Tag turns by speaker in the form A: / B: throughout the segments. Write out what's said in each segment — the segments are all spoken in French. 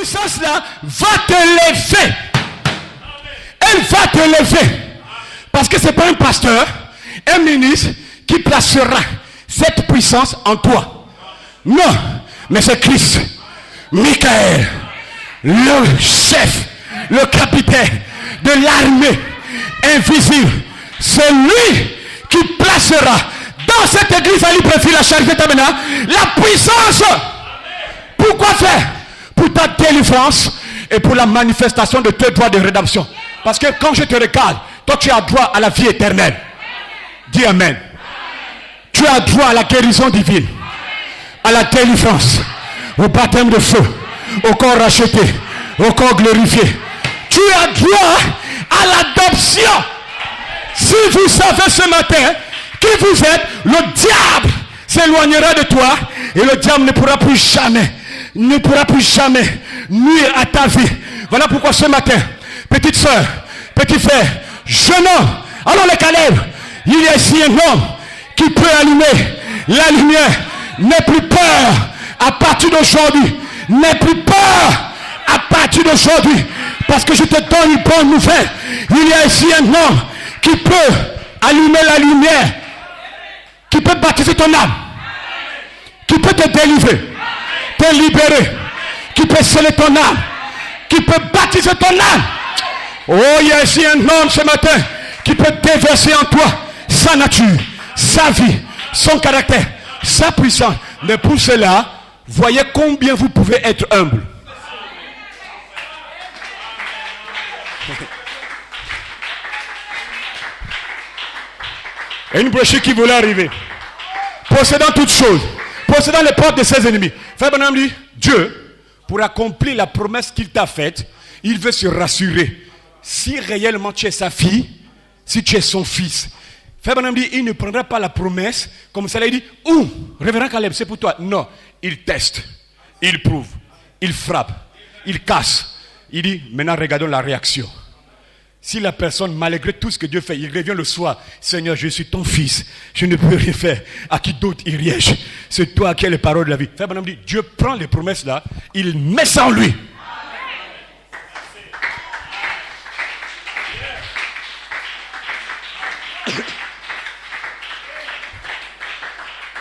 A: puissance-là va te lever. Elle va te lever. Parce que ce n'est pas un pasteur, un ministre qui placera cette puissance en toi. Non, mais c'est Christ, Michael, le chef, le capitaine de l'armée invisible. C'est lui qui placera dans cette église à Libreville, la charité maintenant, la puissance. Pourquoi faire? Pour ta délivrance et pour la manifestation de tes droits de rédemption. Parce que quand je te regarde, toi tu as droit à la vie éternelle. Dis Amen. Tu as droit à la guérison divine, à la délivrance, au baptême de feu, au corps racheté, au corps glorifié. Tu as droit à l'adoption. Si vous savez ce matin qui vous êtes, le diable s'éloignera de toi et le diable ne pourra plus jamais nuire à ta vie. Voilà pourquoi ce matin, petite soeur, petit frère, jeune homme, alors les Caleb, il y a ici un homme qui peut allumer la lumière. N'aie plus peur à partir d'aujourd'hui. N'aie plus peur à partir d'aujourd'hui. Parce que je te donne une bonne nouvelle. Il y a ici un homme qui peut allumer la lumière, qui peut baptiser ton âme, qui peut te délivrer, te libérer, qui peut sceller ton âme, qui peut baptiser ton âme. Oh, il y a ici un homme ce matin qui peut déverser en toi sa nature, sa vie, son caractère, sa puissance. Mais pour cela, voyez combien vous pouvez être humble. Et une brochure qui voulait arriver, possédant toutes choses, possédant les portes de ses ennemis. Frère Branham dit, Dieu, pour accomplir la promesse qu'il t'a faite, il veut se rassurer. Si réellement tu es sa fille, si tu es son fils. Frère Branham dit, il ne prendra pas la promesse comme ça. Il dit, révérend Caleb, c'est pour toi. Non, il teste, il prouve, il frappe, il casse. Il dit, maintenant regardons la réaction. Si la personne, malgré tout ce que Dieu fait, il revient le soir, Seigneur, je suis ton fils, je ne peux rien faire. À qui d'autre irai-je? C'est toi qui as les paroles de la vie. Frère Branham dit, Dieu prend les promesses là, il met ça en lui.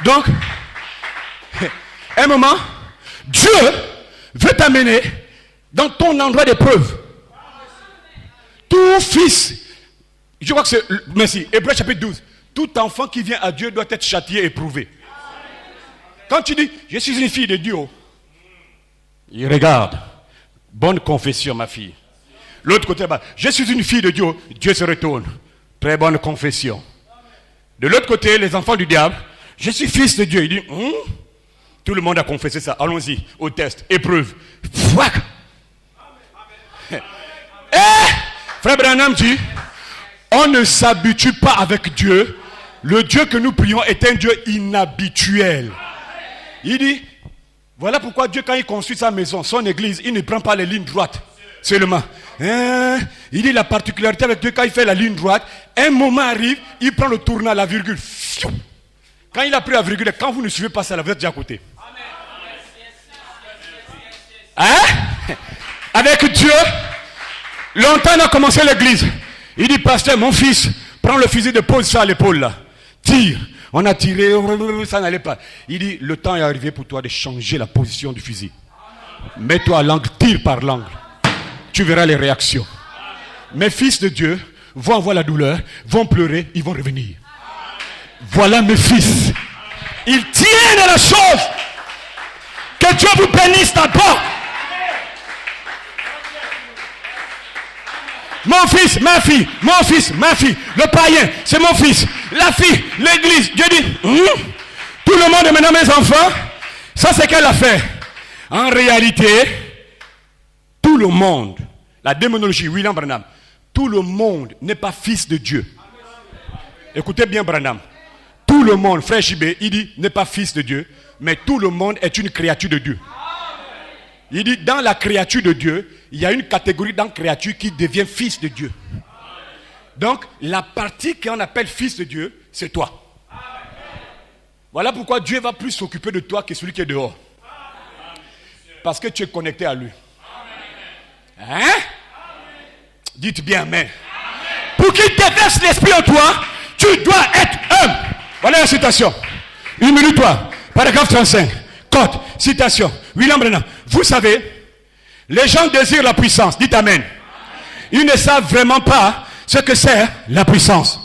A: Donc, un moment, Dieu veut t'amener dans ton endroit d'épreuve. Tout fils, je crois que c'est, merci, Hébreux chapitre 12, tout enfant qui vient à Dieu doit être châtié et éprouvé. Quand tu dis, je suis une fille de Dieu, il regarde, bonne confession ma fille. L'autre côté, je suis une fille de Dieu, Dieu se retourne, très bonne confession. De l'autre côté, les enfants du diable, je suis fils de Dieu, il dit, tout le monde a confessé ça, allons-y, au test, épreuve. Fouac. Frère Branham dit, on ne s'habitue pas avec Dieu. Le Dieu que nous prions est un Dieu inhabituel. Il dit, voilà pourquoi Dieu, quand il construit sa maison, son église, il ne prend pas les lignes droites seulement. Il dit, la particularité avec Dieu, quand il fait la ligne droite, un moment arrive, il prend le tournant, la virgule. Quand il a pris la virgule, quand vous ne suivez pas ça, vous êtes déjà à côté. Avec Dieu, longtemps on a commencé l'église. Il dit, pasteur, mon fils, prends le fusil de pose ça à l'épaule là. Tire. On a tiré, ça n'allait pas. Il dit, le temps est arrivé pour toi de changer la position du fusil. Mets-toi à l'angle, tire par l'angle. Tu verras les réactions. Mes fils de Dieu vont avoir la douleur, vont pleurer, ils vont revenir. Voilà mes fils. Ils tiennent à la chose. Que Dieu vous bénisse d'abord. Mon fils, ma fille, mon fils, ma fille, le païen, c'est mon fils, la fille, l'église. Dieu dit, tout le monde est maintenant mes enfants. Ça c'est quelle affaire? En réalité, tout le monde, la démonologie, William Branham, tout le monde n'est pas fils de Dieu. Écoutez bien Branham. Tout le monde, frère Chibé, il dit, n'est pas fils de Dieu, mais tout le monde est une créature de Dieu. Il dit, dans la créature de Dieu, il y a une catégorie dans la créature qui devient fils de Dieu. Donc, la partie qu'on appelle fils de Dieu, c'est toi. Voilà pourquoi Dieu va plus s'occuper de toi que celui qui est dehors. Parce que tu es connecté à lui. Hein? Dites bien amen. Pour qu'il déverse l'esprit en toi, tu dois être humble. Voilà la citation. Humilie-toi. Paragraphe 35. Code. Citation. William Branham. Vous savez, les gens désirent la puissance. Dites amen. Ils ne savent vraiment pas ce que c'est la puissance.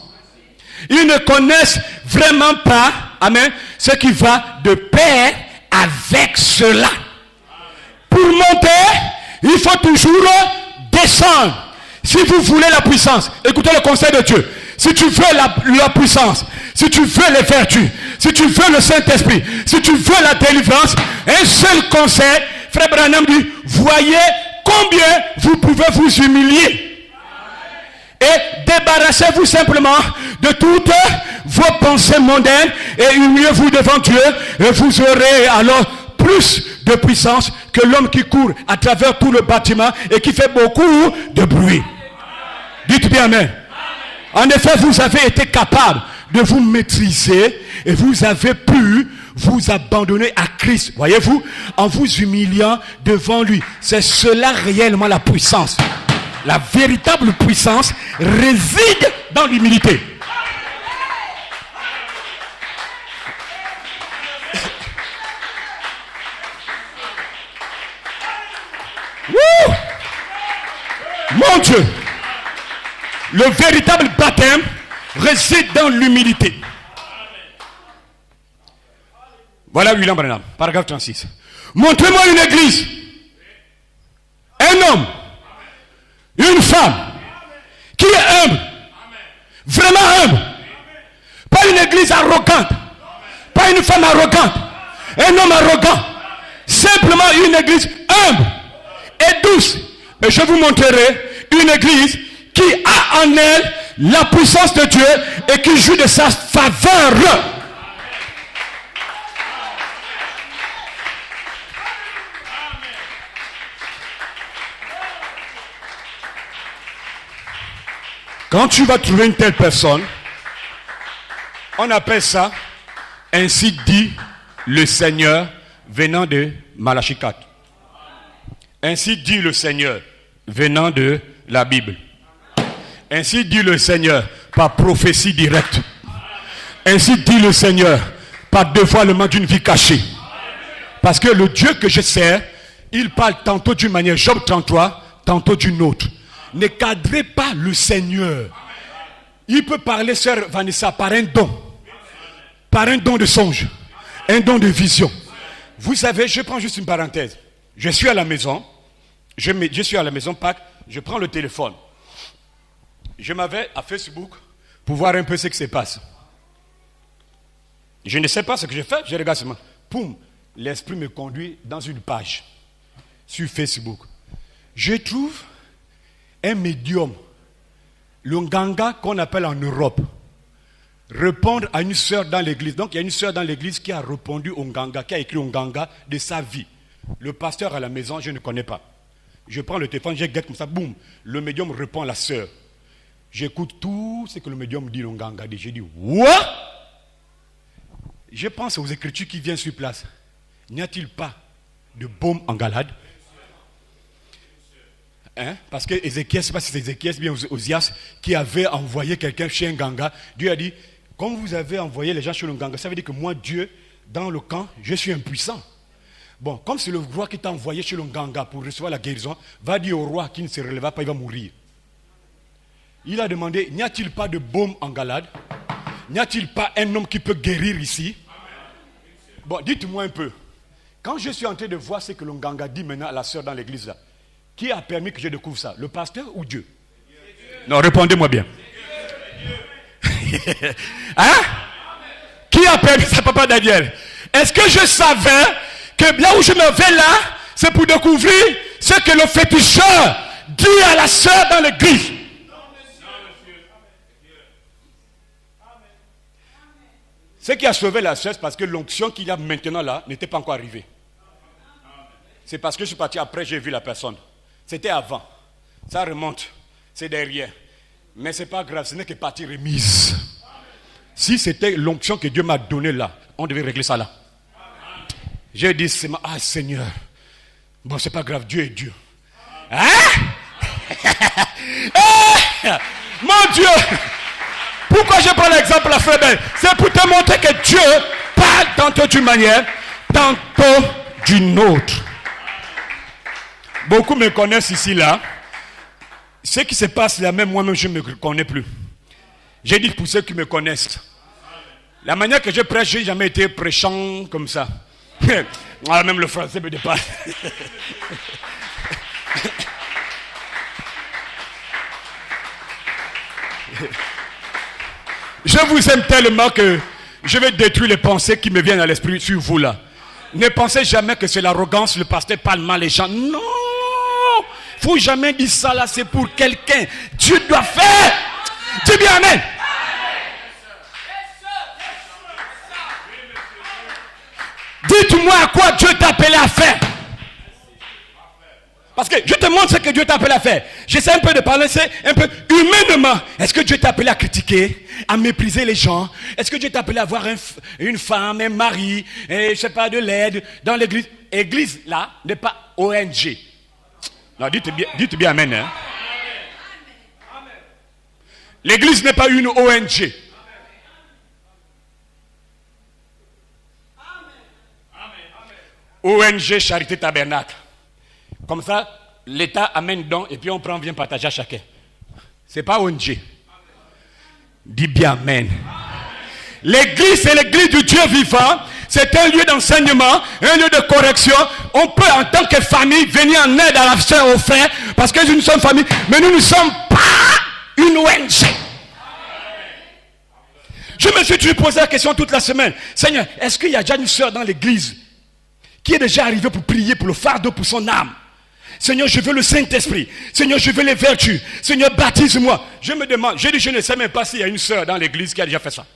A: Ils ne connaissent vraiment pas, amen, ce qui va de pair avec cela. Pour monter, il faut toujours descendre. Si vous voulez la puissance, écoutez le conseil de Dieu. Si tu veux la puissance, si tu veux les vertus, si tu veux le Saint-Esprit, si tu veux la délivrance, un seul conseil, Frère Branham dit, voyez combien vous pouvez vous humilier. Et débarrassez-vous simplement de toutes vos pensées mondaines et humiliez-vous devant Dieu et vous aurez alors plus de puissance que l'homme qui court à travers tout le bâtiment et qui fait beaucoup de bruit. Dites bien amen. En effet, vous avez été capable de vous maîtriser et vous avez pu vous abandonner à Christ. Voyez-vous, en vous humiliant devant lui. C'est cela réellement la puissance. La véritable puissance réside dans l'humilité. Wouh! Mon Dieu, le véritable baptême réside dans l'humilité. Voilà William Branham, paragraphe 36. Montrez-moi une église, un homme, une femme qui est humble, vraiment humble, pas une église arrogante, pas une femme arrogante, un homme arrogant, simplement une église humble et douce. Et je vous montrerai une église qui a en elle la puissance de Dieu et qui joue de sa faveur. Quand tu vas trouver une telle personne, on appelle ça, ainsi dit le Seigneur venant de Malachie 4. Ainsi dit le Seigneur venant de la Bible. Ainsi dit le Seigneur par prophétie directe. Ainsi dit le Seigneur par dévoilement d'une vie cachée. Parce que le Dieu que je sers, il parle tantôt d'une manière, Job 33, tantôt d'une autre. Ne cadrez pas le Seigneur. Il peut parler, sœur Vanessa, par un don. Par un don de songe. Un don de vision. Vous savez, je prends juste une parenthèse. Je suis à la maison. Je suis à la maison, Pâques. Je prends le téléphone. Je m'avais à Facebook pour voir un peu ce qui se passe. Je ne sais pas ce que je fais. Je regarde seulement. Poum, l'esprit me conduit dans une page sur Facebook. Je trouve un médium, le nganga qu'on appelle en Europe, répondre à une sœur dans l'église. Donc il y a une sœur dans l'église qui a répondu au nganga, qui a écrit au nganga de sa vie. Le pasteur à la maison, je ne connais pas. Je prends le téléphone, je guette comme ça, boum, le médium répond à la sœur. J'écoute tout ce que le médium dit, le nganga dit. J'ai dit, what? Je pense aux écritures qui viennent sur place. N'y a-t-il pas de baume en Galade? Hein? Parce que Ézéchiel, je ne sais pas si c'est Ézéchiel bien Osias qui avait envoyé quelqu'un chez un ganga. Dieu a dit, comme vous avez envoyé les gens chez le ganga, ça veut dire que moi, Dieu, dans le camp, je suis impuissant. Bon, comme c'est le roi qui t'a envoyé chez le ganga pour recevoir la guérison, va dire au roi qui ne se relèvera pas, il va mourir. Il a demandé, n'y a-t-il pas de baume en Galade? N'y a-t-il pas un homme qui peut guérir ici? Bon, dites-moi un peu. Quand je suis en train de voir ce que le ganga dit maintenant à la sœur dans l'église là, qui a permis que je découvre ça? Le pasteur ou Dieu? Non, répondez-moi bien. Hein? Qui a permis ça, papa Daniel? Est-ce que je savais que là où je me vais là, c'est pour découvrir ce que le féticheur dit à la sœur dans l'église? Ce qui a sauvé la sœur, c'est parce que l'onction qu'il y a maintenant là n'était pas encore arrivée. C'est parce que je suis parti après, j'ai vu la personne. C'était avant. Ça remonte. C'est derrière. Mais ce n'est pas grave, ce n'est que partie remise. Si c'était l'onction que Dieu m'a donnée là, on devait régler ça là. J'ai dit, ah Seigneur, bon c'est pas grave, Dieu est Dieu. Mon Dieu! Pourquoi je prends l'exemple de la frère Belle? C'est pour te montrer que Dieu parle tantôt d'une manière, tantôt d'une autre. Beaucoup me connaissent ici, là. Ce qui se passe là, même moi-même, je ne me connais plus. J'ai dit pour ceux qui me connaissent. La manière que je prêche, je n'ai jamais été prêchant comme ça. Même le français me dépasse. Je vous aime tellement que je vais détruire les pensées qui me viennent à l'esprit sur vous là. Ne pensez jamais que c'est l'arrogance, le pasteur parle mal les gens. Non! Il ne faut jamais dire ça là, c'est pour quelqu'un. Dieu doit faire. Dis bien amen. Dites-moi à quoi Dieu t'a appelé à faire. Parce que je te montre ce que Dieu t'a appelé à faire. J'essaie un peu de parler, c'est un peu humainement. Est-ce que Dieu t'a appelé à critiquer, à mépriser les gens? Est-ce que Dieu t'a appelé à avoir une femme, un mari, et, je sais pas, de l'aide dans l'église? Église, là, n'est pas ONG. Non, dites bien amen. Hein? L'église n'est pas une ONG. ONG Charité Tabernacle. Comme ça, l'État amène don et puis on prend, vient partager à chacun. C'est pas ONG. Dis bien amen. L'église, c'est l'église du Dieu vivant. C'est un lieu d'enseignement, un lieu de correction. On peut, en tant que famille, venir en aide à la sœur, aux frères, parce que nous sommes famille, mais nous ne sommes pas une ONG. Je me suis toujours posé la question toute la semaine. Seigneur, est-ce qu'il y a déjà une sœur dans l'église qui est déjà arrivée pour prier pour le fardeau, pour son âme? Seigneur, je veux le Saint-Esprit. Seigneur, je veux les vertus. Seigneur, baptise-moi. Je me demande, je dis, je ne sais même pas s'il y a une sœur dans l'église qui a déjà fait ça.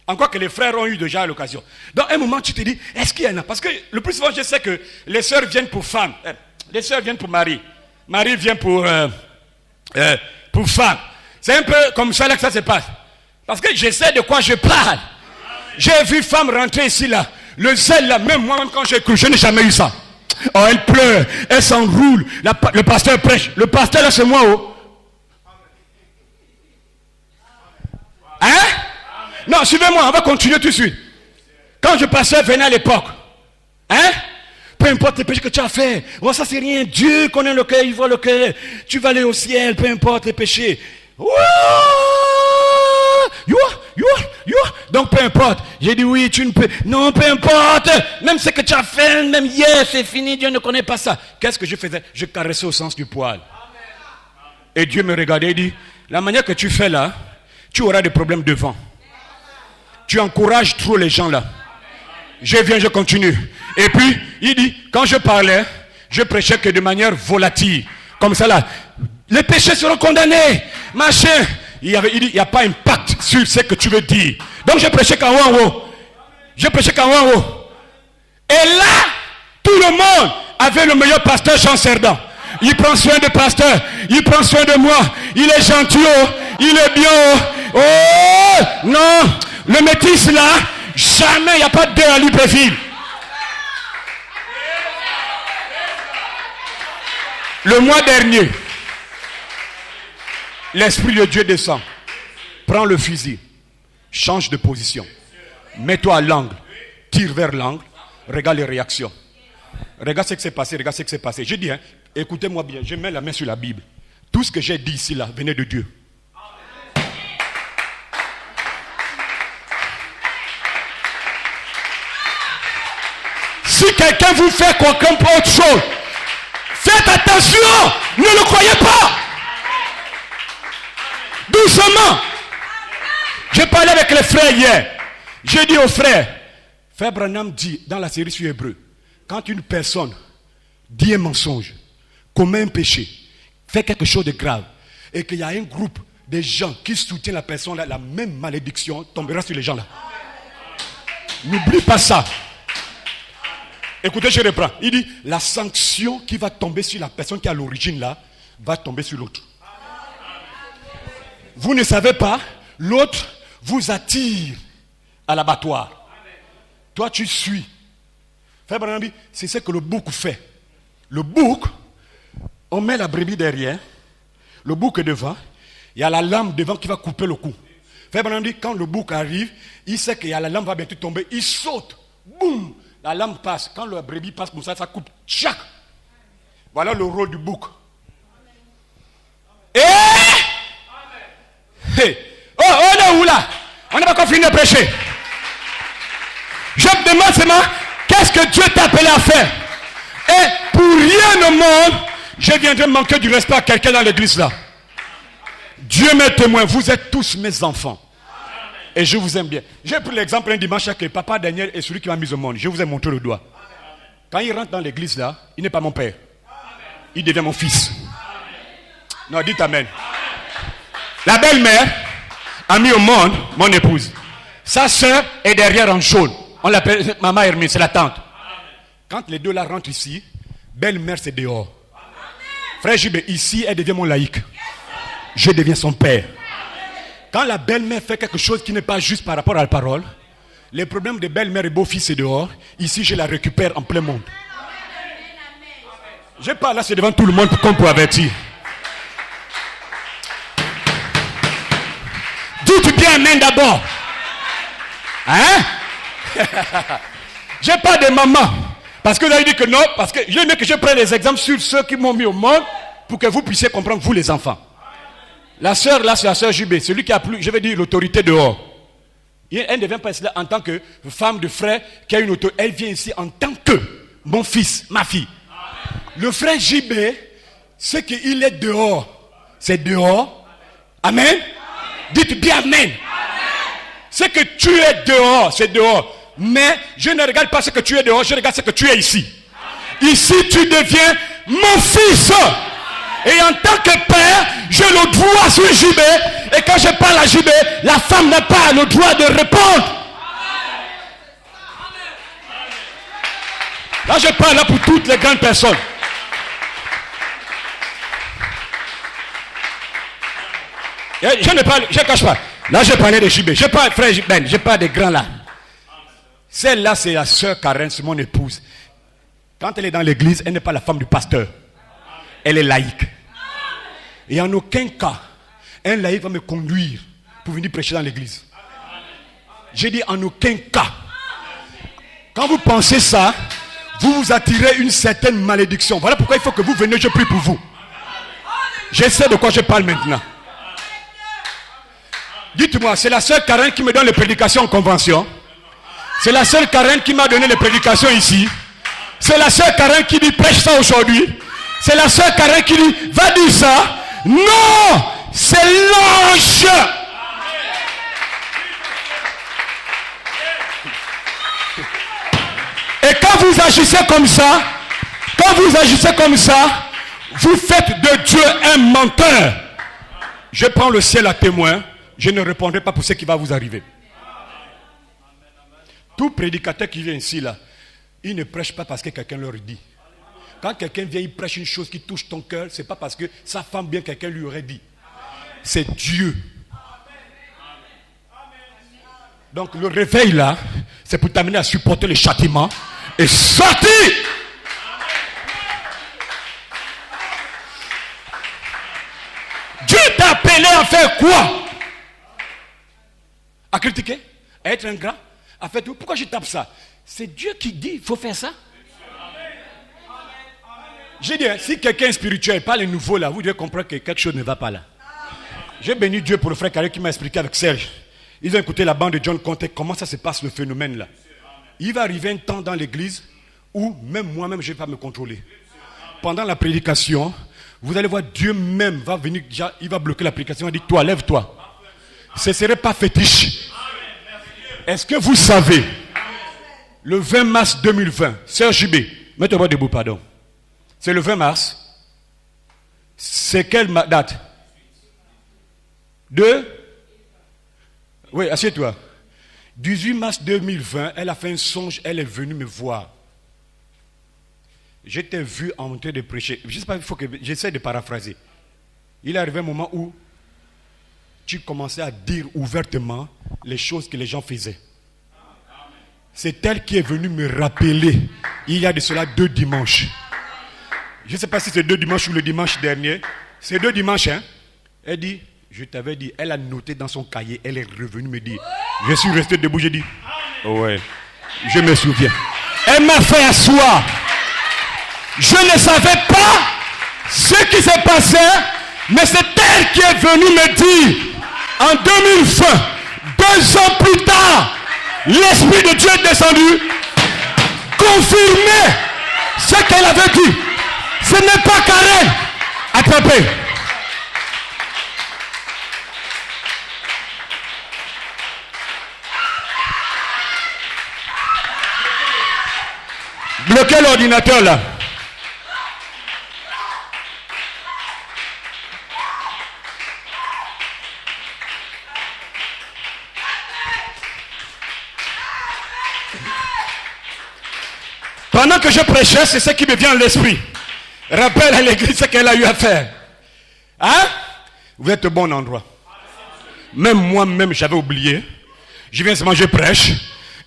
A: Encore que les frères ont eu déjà l'occasion. Dans un moment, tu te dis, est-ce qu'il y en a? Parce que le plus souvent, je sais que les sœurs viennent pour femmes. Les sœurs viennent pour mari. Mari vient pour femme. C'est un peu comme ça là que ça se passe. Parce que je sais de quoi je parle. J'ai vu femme rentrer ici là. Le zèle là, même moi-même quand j'ai cru, je n'ai jamais eu ça. Oh, elle pleure, elle s'enroule. Le pasteur prêche. Le pasteur là, c'est moi. Oh. Hein? Non, suivez-moi, on va continuer tout de suite. Quand je pasteur venait à l'époque, hein? Peu importe les péchés que tu as fait, oh, ça c'est rien. Dieu connaît le cœur, il voit le cœur. Tu vas aller au ciel, peu importe les péchés. Donc peu importe. J'ai dit oui, tu ne peux. Non, peu importe. Même ce que tu as fait, même hier, c'est fini. Dieu ne connaît pas ça. Qu'est-ce que je faisais? Je caressais au sens du poil. Et Dieu me regardait et dit, la manière que tu fais là, tu auras des problèmes devant. Tu encourages trop les gens là. Je viens, je continue. Et puis, il dit, quand je parlais, je prêchais que de manière volatile. Comme ça là. Les péchés seront condamnés. Machin. Il dit, il n'y a pas impact sur ce que tu veux dire. Donc je prêchais qu'en haut, en haut. Je prêchais qu'en haut, en haut. Et là, tout le monde avait le meilleur pasteur, Jean Cerdan. Il prend soin de pasteur. Il prend soin de moi. Il est gentil. Oh. Il est bien. Oh. Oh. Non. Le métis là, jamais il n'y a pas de deuil à Libreville. Le mois dernier, l'Esprit de Dieu descend. Prends le fusil. Change de position. Mets-toi à l'angle. Tire vers l'angle. Regarde les réactions. Regarde ce qui s'est passé. Regarde ce qui s'est passé. Je dis, hein, écoutez-moi bien. Je mets la main sur la Bible. Tout ce que j'ai dit ici là venait de Dieu. Si quelqu'un vous fait quelqu'un pour autre chose, faites attention. Ne le croyez pas. Doucement. J'ai parlé avec les frères hier. J'ai dit aux frères, Frère Branham dit dans la série sur Hébreu, quand une personne dit un mensonge, commet un péché, fait quelque chose de grave, et qu'il y a un groupe de gens qui soutiennent la personne là, la même malédiction tombera sur les gens là. N'oublie pas ça. Écoutez, je reprends. Il dit, la sanction qui va tomber sur la personne qui est à l'origine là, va tomber sur l'autre. Vous ne savez pas, l'autre vous attire à l'abattoir. Toi, tu suis. Frère Branham, c'est ce que le bouc fait. Le bouc, On met la brebis derrière, le bouc est devant, il y a la lame devant qui va couper le cou. Frère Branham dit, quand le bouc arrive, il sait que la lame va bientôt tomber, il saute, boum, la lame passe. Quand la brebis passe comme ça coupe, tchac. Voilà le rôle du bouc. Et hey. Oh, on est où là? On n'a pas encore fini de prêcher. Je me demande seulement, qu'est-ce que Dieu t'a appelé à faire? Et pour rien au monde, je viendrai manquer du respect à quelqu'un dans l'église là. Dieu m'est témoin, vous êtes tous mes enfants. Et je vous aime bien. J'ai pris l'exemple un dimanche que papa Daniel est celui qui m'a mis au monde. Je vous ai montré le doigt. Quand il rentre dans l'église là, il n'est pas mon père. Il devient mon fils. Non, dites amen. La belle-mère a mis au monde mon épouse. Sa soeur est derrière en jaune. On l'appelle maman Hermine, c'est la tante. Quand les deux là rentrent ici, belle-mère c'est dehors. Frère Jibé, ici elle devient mon laïc. Je deviens son père. Quand la belle-mère fait quelque chose qui n'est pas juste par rapport à la parole, les problèmes de belle-mère et beau-fils c'est dehors. Ici je la récupère en plein monde. Je parle là, c'est devant tout le monde comme pour avertir. Dites bien amen d'abord. Hein? Je parle de maman. Parce que vous avez dit que non, parce que je veux que je prenne les exemples sur ceux qui m'ont mis au monde pour que vous puissiez comprendre, vous les enfants. La sœur là, c'est la sœur Jubé, celui qui a plus, je vais dire, l'autorité dehors. Elle ne vient pas ici là en tant que femme de frère qui a une autorité. Elle vient ici en tant que mon fils, ma fille. Le frère Jibé, ce qu'il est dehors, c'est dehors. Amen. Dites bien amen. Ce que tu es dehors, c'est dehors. Mais je ne regarde pas ce que tu es dehors, je regarde ce que tu es ici. Ici, tu deviens mon fils. Et en tant que père, je le dois sur Jibé. Et quand je parle à Jibé, la femme n'a pas le droit de répondre. Là, je parle là pour toutes les grandes personnes. Je ne parle, je ne cache pas. Là, je parlais de Jibé. Je parle, frère Ben, je parle des grands là. Celle-là, c'est la sœur Karen, c'est mon épouse. Quand elle est dans l'église, elle n'est pas la femme du pasteur. Elle est laïque. Et en aucun cas, un laïque va me conduire pour venir prêcher dans l'église. J'ai dit en aucun cas. Quand vous pensez ça, vous vous attirez une certaine malédiction. Voilà pourquoi il faut que vous veniez, je prie pour vous. Je sais de quoi je parle maintenant. Dites-moi, c'est la sœur Karen qui me donne les prédications en convention. C'est la sœur Karen qui m'a donné les prédications ici. C'est la sœur Karen qui dit prêche ça aujourd'hui. C'est la sœur Karen qui dit va dire ça. Non, c'est l'ange. Et quand vous agissez comme ça, vous faites de Dieu un menteur. Je prends le ciel à témoin. Je ne répondrai pas pour ce qui va vous arriver. Tout prédicateur qui vient ici, là, il ne prêche pas parce que quelqu'un leur dit. Quand quelqu'un vient, il prêche une chose qui touche ton cœur, ce n'est pas parce que sa femme, bien quelqu'un lui aurait dit. C'est Dieu. Donc le réveil là, c'est pour t'amener à supporter le châtiment et sortir. Dieu t'a appelé à faire quoi? À critiquer? À être ingrat? À faire tout? Pourquoi je tape ça? C'est Dieu qui dit il faut faire ça. J'ai dit, si quelqu'un est spirituel, pas les nouveaux là, vous devez comprendre que quelque chose ne va pas là. J'ai béni Dieu pour le frère Carré qui m'a expliqué avec Serge. Ils ont écouté la bande de John Conte, comment ça se passe le phénomène là. Il va arriver un temps dans l'église où même moi-même je ne vais pas me contrôler. Pendant la prédication, vous allez voir Dieu même va venir, il va bloquer la prédication, il va dire toi, lève-toi. Ce ne serait pas fétiche. Est-ce que vous savez, le 20 mars 2020, Serge Jibé, mettez-moi debout, pardon. C'est le 20 mars. C'est quelle date? Oui, assieds-toi. 18 mars 2020, elle a fait un songe, elle est venue me voir. Je t'ai vu en train de prêcher. Je ne sais pas, il faut que j'essaie de paraphraser. Il est arrivé un moment où tu commençais à dire ouvertement les choses que les gens faisaient. C'est elle qui est venue me rappeler, il y a de cela 2 dimanches. Je ne sais pas si c'est 2 dimanches ou le dimanche dernier. C'est 2 dimanches, hein. Elle dit, je t'avais dit, elle a noté dans son cahier, elle est revenue me dire. Je suis resté debout, j'ai dit, ouais, je me souviens. Elle m'a fait asseoir. Je ne savais pas ce qui s'est passé, mais c'est elle qui est venue me dire, en 2020, 2 ans plus tard, l'Esprit de Dieu est descendu, confirmer ce qu'elle avait dit. Ce n'est pas Karen. Attrapez. Bloquez l'ordinateur là. Pendant que je prêchais, c'est ce qui me vient à l'esprit. Rappelle à l'église ce qu'elle a eu à faire. Hein? Vous êtes au bon endroit. Même moi-même, j'avais oublié. Je viens seulement, je prêche.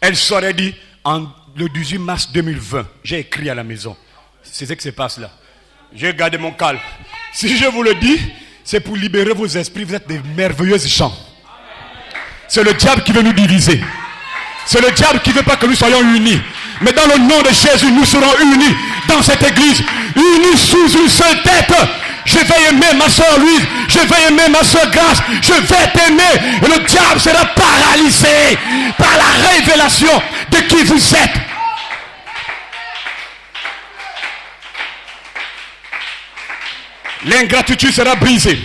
A: Elle s'aurait dit, le 18 mars 2020, j'ai écrit à la maison. C'est ce qui se passe là. J'ai gardé mon calme. Si je vous le dis, c'est pour libérer vos esprits. Vous êtes des merveilleuses gens. C'est le diable qui veut nous diviser. C'est le diable qui ne veut pas que nous soyons unis. Mais dans le nom de Jésus, nous serons unis dans cette église. Unis sous une seule tête. Je vais aimer ma soeur Louise. Je vais aimer ma soeur Grâce. Je vais t'aimer. Et le diable sera paralysé par la révélation de qui vous êtes. L'ingratitude sera brisée.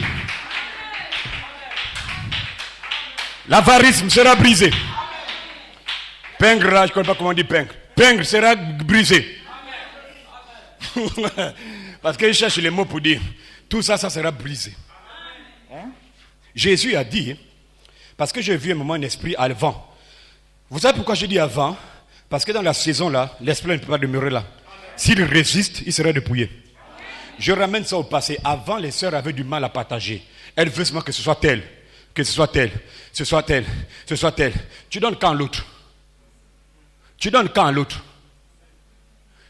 A: L'avarisme sera brisé. Pingre, je ne connais pas comment on dit pingre. Pingre sera brisé. Parce qu'il cherche les mots pour dire. Tout ça, ça sera brisé. Hein? Jésus a dit, parce que j'ai vu un moment un esprit avant. Vous savez pourquoi je dis avant? Parce que dans la saison là, l'esprit ne peut pas demeurer là. S'il résiste, il sera dépouillé. Je ramène ça au passé. Avant, les sœurs avaient du mal à partager. Elles veulent seulement que ce soit tel, que ce soit tel, ce soit tel, ce soit tel. Tu donnes quand l'autre? Tu donnes quand à l'autre?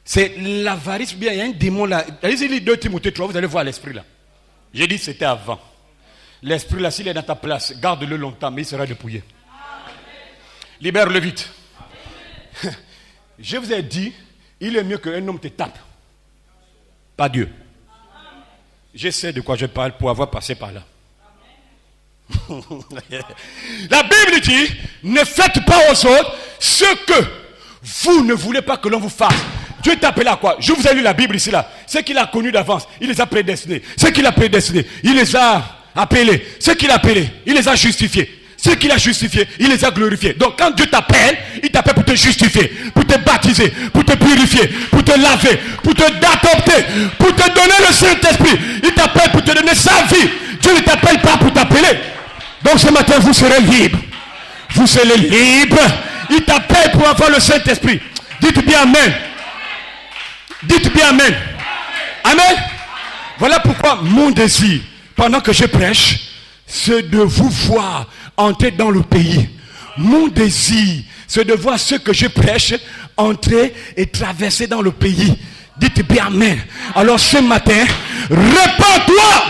A: C'est l'avarice, bien, il y a un démon là. Allez-y, 2 Timothée 3, vous allez voir l'esprit là. J'ai dit c'était avant. L'esprit là, s'il est dans ta place, garde-le longtemps, mais il sera dépouillé. Libère-le vite. Je vous ai dit, il est mieux qu'un homme te tape. Pas Dieu. Je sais de quoi je parle pour avoir passé par là. La Bible dit, ne faites pas aux autres ce que vous ne voulez pas que l'on vous fasse. Dieu t'a appelé à quoi? Je vous ai lu la Bible ici là. Ce qu'il a connu d'avance, il les a prédestinés. Ce qu'il a prédestinés, il les a appelés. Ce qu'il a appelés, il les a justifiés. Ce qu'il a justifié, il les a glorifiés. Donc quand Dieu t'appelle, il t'appelle pour te justifier, pour te baptiser, pour te purifier, pour te laver, pour te adopter, pour te donner le Saint-Esprit. Il t'appelle pour te donner sa vie. Dieu ne t'appelle pas pour t'appeler. Donc ce matin, vous serez libre. Vous serez libre. Il t'appelle pour avoir le Saint-Esprit. Dites bien Amen. Dites bien Amen. Amen. Voilà pourquoi mon désir, pendant que je prêche, c'est de vous voir entrer dans le pays. Mon désir, c'est de voir ceux que je prêche entrer et traverser dans le pays. Dites bien Amen. Alors ce matin, répands-toi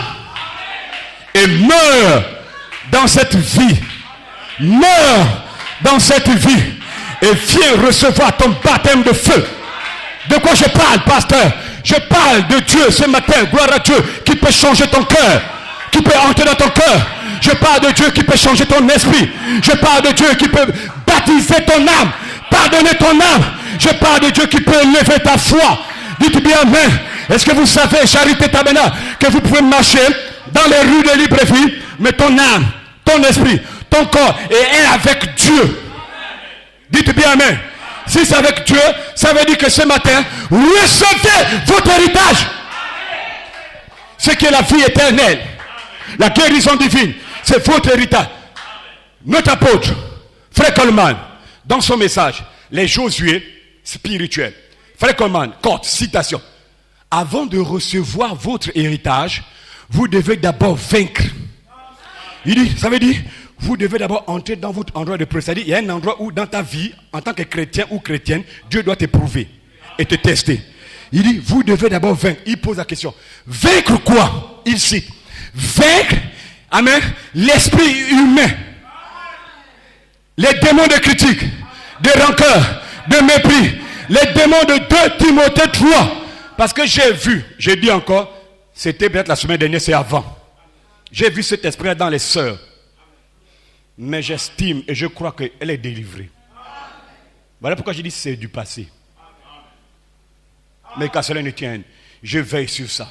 A: et meurs dans cette vie. Meurs dans cette vie et viens recevoir ton baptême de feu. De quoi je parle, pasteur? Je parle de Dieu ce matin, gloire à Dieu, qui peut changer ton cœur, qui peut entrer dans ton cœur. Je parle de Dieu qui peut changer ton esprit. Je parle de Dieu qui peut baptiser ton âme, pardonner ton âme. Je parle de Dieu qui peut élever ta foi. Dites bien Amen. Est-ce que vous savez, Charité Tabernacle, que vous pouvez marcher dans les rues de Libreville, mais ton âme, ton esprit, ton corps est avec Dieu. Dites bien Amen. Si c'est avec Dieu, ça veut dire que ce matin, recevez votre héritage. Ce qui est la vie éternelle, la guérison divine, c'est votre héritage. Notre apôtre, Frère Coleman, dans son message, les Josué spirituels. Frère Coleman, courte citation. Avant de recevoir votre héritage, vous devez d'abord vaincre. Il dit, ça veut dire, vous devez d'abord entrer dans votre endroit de procédé. Il y a un endroit où dans ta vie, en tant que chrétien ou chrétienne, Dieu doit t'éprouver et te tester. Il dit, vous devez d'abord vaincre. Il pose la question. Vaincre quoi? Il cite. Vaincre, amen, l'esprit humain. Les démons de critique, de rancœur, de mépris. Les démons de 2 Timothée 3. Parce que j'ai vu, j'ai dit encore, c'était peut-être la semaine dernière, c'est avant. J'ai vu cet esprit dans les sœurs. Mais j'estime et je crois qu'elle est délivrée. Voilà pourquoi je dis que c'est du passé. Mais qu'à cela ne tienne, je veille sur ça.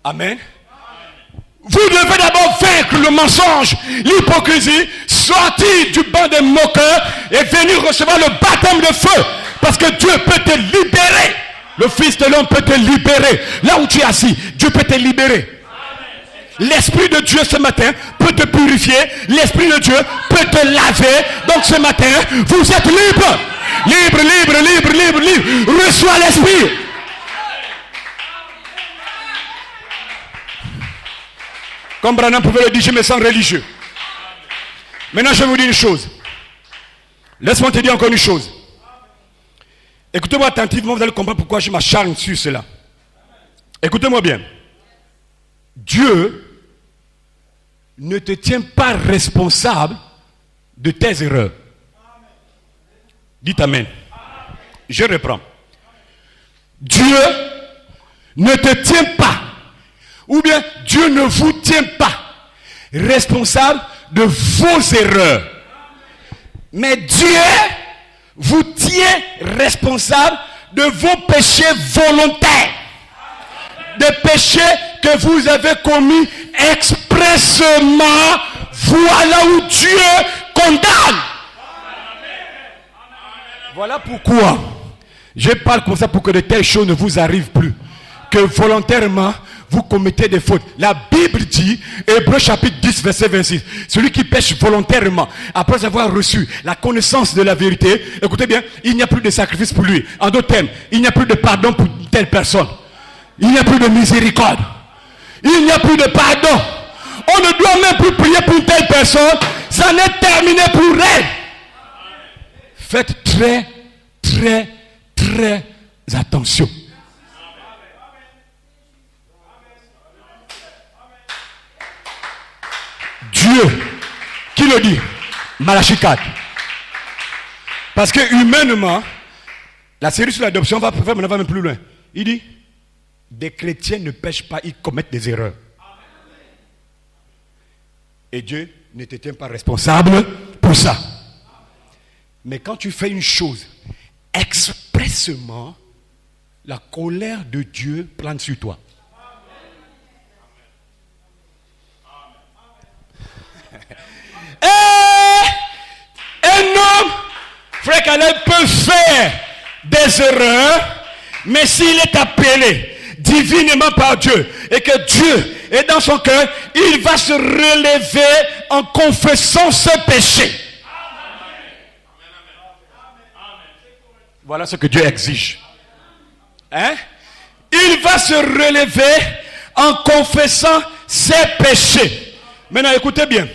A: Amen. Vous devez d'abord vaincre le mensonge, l'hypocrisie, sortir du banc des moqueurs et venir recevoir le baptême de feu. Parce que Dieu peut te libérer. Le Fils de l'homme peut te libérer. Là où tu es assis, Dieu peut te libérer. L'Esprit de Dieu ce matin peut te purifier. L'Esprit de Dieu peut te laver. Donc ce matin, vous êtes libre. Libre, libre, libre, libre, libre. Reçois l'Esprit. Comme Branham pouvait le dire, je me sens religieux. Maintenant, je vais vous dire une chose. Laisse-moi te dire encore une chose. Écoutez-moi attentivement, vous allez comprendre pourquoi je m'acharne sur cela. Écoutez-moi bien. Dieu ne te tient pas responsable de tes erreurs. Dites Amen. Je reprends. Dieu ne te tient pas, ou bien Dieu ne vous tient pas responsable de vos erreurs. Mais Dieu vous tient responsable de vos péchés volontaires. Des péchés que vous avez commis expressément. Voilà où Dieu condamne. Voilà pourquoi je parle comme ça, pour que de telles choses ne vous arrivent plus. Que volontairement vous commettez des fautes. La Bible dit, Hébreux chapitre 10 verset 26, celui qui pêche volontairement après avoir reçu la connaissance de la vérité, écoutez bien, il n'y a plus de sacrifice pour lui. En d'autres termes, il n'y a plus de pardon pour telle personne. Il n'y a plus de miséricorde. Il n'y a plus de pardon. On ne doit même plus prier pour une telle personne. Ça n'est terminé pour elle. Faites très, très, très attention. Dieu, qui le dit? Malachie 4. Parce que humainement, la série sur l'adoption va même plus loin. Il dit, des chrétiens ne pêchent pas, ils commettent des erreurs. Et Dieu ne te tient pas responsable pour ça. Mais quand tu fais une chose expressément, la colère de Dieu plane sur toi. Un homme, frère Caleb, peut faire des erreurs, mais s'il est appelé divinement par Dieu et que Dieu est dans son cœur, il va se relever en confessant ce péché. Voilà ce que Dieu exige. Hein? Il va se relever en confessant ses péchés. Maintenant, écoutez bien.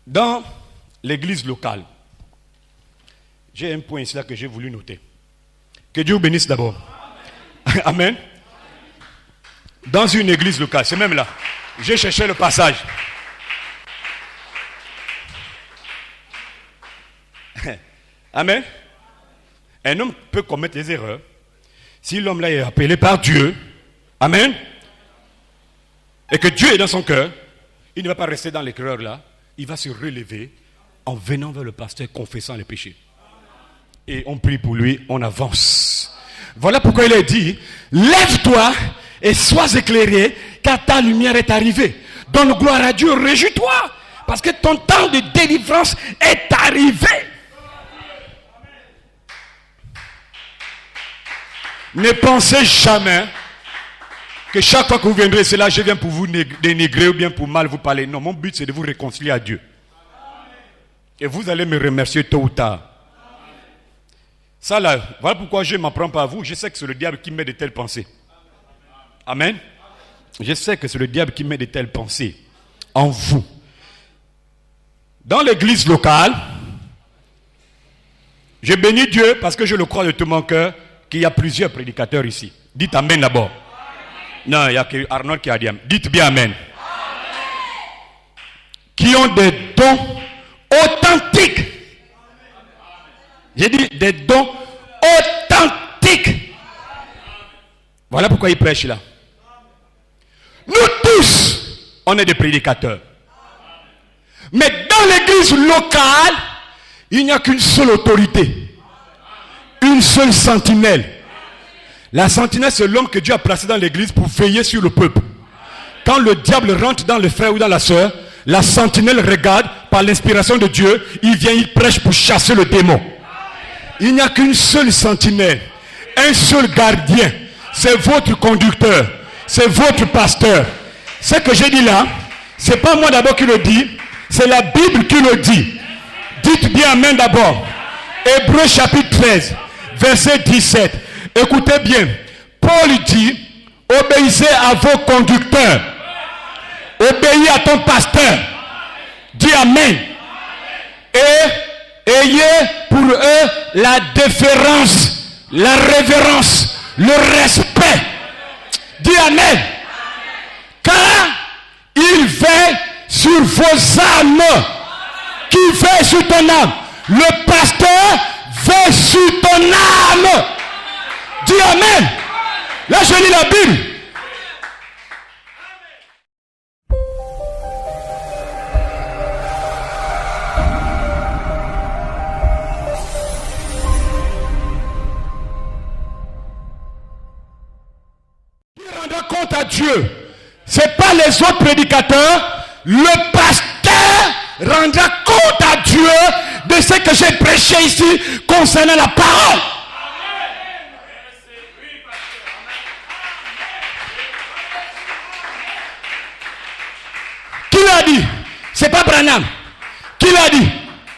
A: Dans l'église locale, j'ai un point ici là que j'ai voulu noter. Que Dieu vous bénisse d'abord. Amen. Dans une église locale, c'est même là. J'ai cherché le passage. Amen. Un homme peut commettre des erreurs. Si l'homme là est appelé par Dieu, amen, et que Dieu est dans son cœur, il ne va pas rester dans l'erreur là. Il va se relever en venant vers le pasteur, confessant les péchés. Et on prie pour lui, on avance. Voilà pourquoi il est dit, lève-toi et sois éclairé, car ta lumière est arrivée. Donne gloire à Dieu, réjouis-toi, parce que ton temps de délivrance est arrivé. Ne pensez jamais que chaque fois que vous viendrez, c'est là je viens pour vous dénigrer ou bien pour mal vous parler. Non, mon but c'est de vous réconcilier à Dieu. Et vous allez me remercier tôt ou tard. Ça là, voilà pourquoi je ne m'en prends pas à vous. Je sais que c'est le diable qui met de telles pensées. Amen. Je sais que c'est le diable qui met de telles pensées en vous. Dans l'église locale, Je bénis Dieu parce que je le crois de tout mon cœur qu'il y a plusieurs prédicateurs ici. Dites Amen d'abord. Non, il n'y a que Arnold qui a dit Amen. Dites bien Amen. Qui ont des dons authentiques. J'ai dit des dons authentiques. Voilà pourquoi il prêche là. Nous tous, on est des prédicateurs. Mais dans l'église locale, il n'y a qu'une seule autorité. Une seule sentinelle. La sentinelle, c'est l'homme que Dieu a placé dans l'église pour veiller sur le peuple. Quand le diable rentre dans le frère ou dans la soeur, la sentinelle regarde par l'inspiration de Dieu, il vient, il prêche pour chasser le démon. Il n'y a qu'une seule sentinelle, un seul gardien. C'est votre conducteur, c'est votre pasteur. Ce que j'ai dit là, c'est pas moi d'abord qui le dit, c'est la Bible qui le dit. Dites bien Amen d'abord. Hébreux chapitre 13, verset 17. Écoutez bien. Paul dit, obéissez à vos conducteurs. Obéis à ton pasteur. Dis Amen. Et ayez pour eux la déférence, la révérence, le respect. Dis Amen. Car il veille sur vos âmes. Qui veille sur ton âme? Le pasteur veille sur ton âme. Dis Amen. Là je lis la Bible. Il rendra compte à Dieu. C'est pas les autres prédicateurs. Le pasteur rendra compte à Dieu de ce que j'ai prêché ici concernant la parole. Qui l'a dit? C'est pas Branham. Qui l'a dit?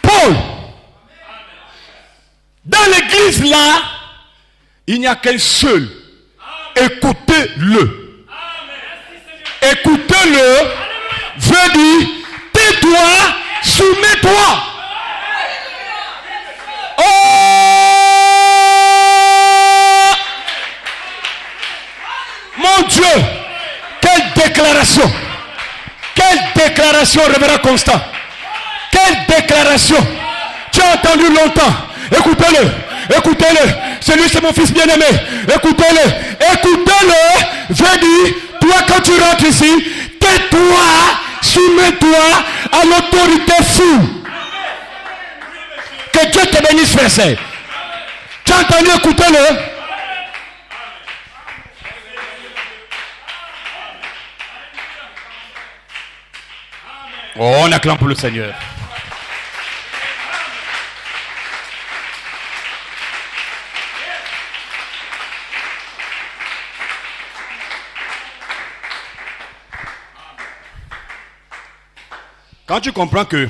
A: Paul. Dans l'église là, il n'y a qu'un seul. Écoutez-le. Écoutez-le veut dire tais-toi, soumets-toi. Oh! Mon Dieu, quelle déclaration! Quelle déclaration, révérend Constant! Quelle déclaration! Tu as entendu longtemps. Écoutez-le, écoutez-le. Celui c'est mon fils bien-aimé. Écoutez-le, écoutez-le. Veut dire, toi quand tu rentres ici, tais-toi, soumets-toi à l'autorité fou. Que Dieu te bénisse, frère. Tu as entendu, écoutez-le. Oh, on acclame pour le Seigneur. Quand tu comprends que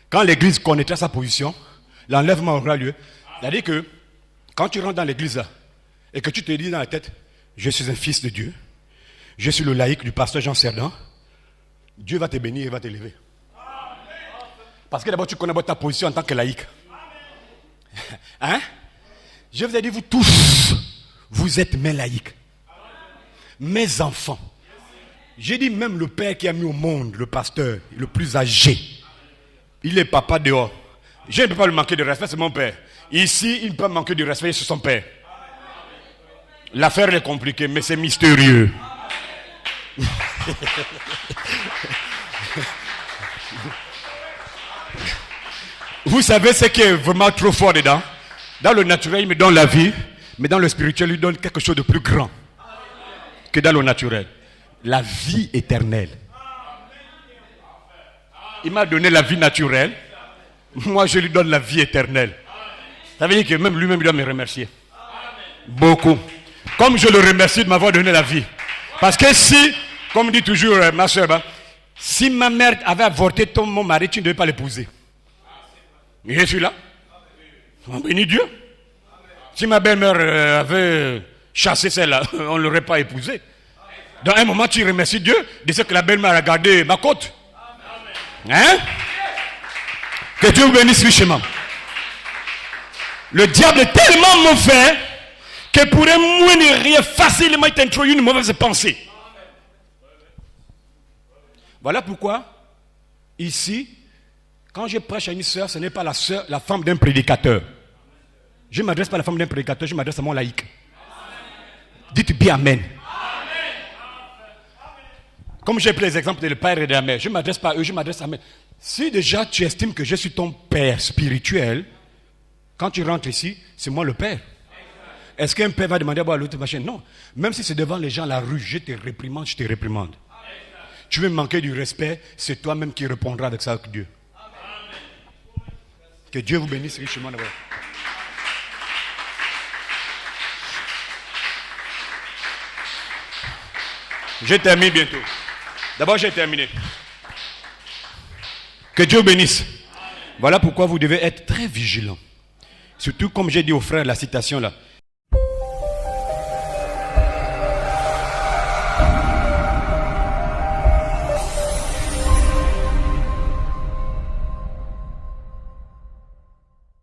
A: quand l'église connaîtra sa position, l'enlèvement aura lieu. C'est-à-dire que quand tu rentres dans l'église là, et que tu te dis dans la tête, je suis un fils de Dieu, je suis le laïc du pasteur Jean Cerdan, Dieu va te bénir et va t'élever. Parce que d'abord tu connais ta position en tant que laïc. Hein? Je vous ai dit, vous tous, vous êtes mes laïcs. Mes enfants. J'ai dit même le père qui a mis au monde, le pasteur, le plus âgé. Il est papa dehors. Je ne peux pas lui manquer de respect, c'est mon père. Ici, il ne peut pas manquer de respect, c'est son père. L'affaire est compliquée, mais c'est mystérieux. Vous savez ce qui est vraiment trop fort dedans? Dans le naturel, il me donne la vie, mais dans le spirituel, il donne quelque chose de plus grand que dans le naturel. La vie éternelle. Il m'a donné la vie naturelle. Moi, je lui donne la vie éternelle. Ça veut dire que même lui-même, il doit me remercier. Beaucoup. Comme je le remercie de m'avoir donné la vie. Parce que si, comme dit toujours ma soeur, si ma mère avait avorté mon mari, tu ne devais pas l'épouser. Et je suis là. On bénit Dieu. Si ma belle-mère avait chassé celle-là, on ne l'aurait pas épousée. Dans un moment, tu remercies Dieu de ce que la belle-mère a gardé ma côte. Hein? Que Dieu vous bénisse richement. Le diable est tellement mauvais que pour un moyen rien facilement t'introduire une mauvaise pensée. Voilà pourquoi, ici, quand je prêche à une sœur, ce n'est pas la femme d'un prédicateur. Je ne m'adresse pas à la femme d'un prédicateur, je m'adresse à mon laïc. Dites bien Amen. Comme j'ai pris les exemples de le père et de la mère, je ne m'adresse pas à eux, je m'adresse à eux. Si déjà tu estimes que je suis ton père spirituel, quand tu rentres ici, c'est moi le père. Est-ce qu'un père va demander à boire l'autre machin? Non. Même si c'est devant les gens à la rue, je te réprimande, je te réprimande. Tu veux me manquer du respect, c'est toi-même qui répondras avec ça avec Dieu. Que Dieu vous bénisse richement d'abord. Je termine bientôt. D'abord, j'ai terminé. Que Dieu vous bénisse. Voilà pourquoi vous devez être très vigilant. Surtout, comme j'ai dit aux frères, la citation là.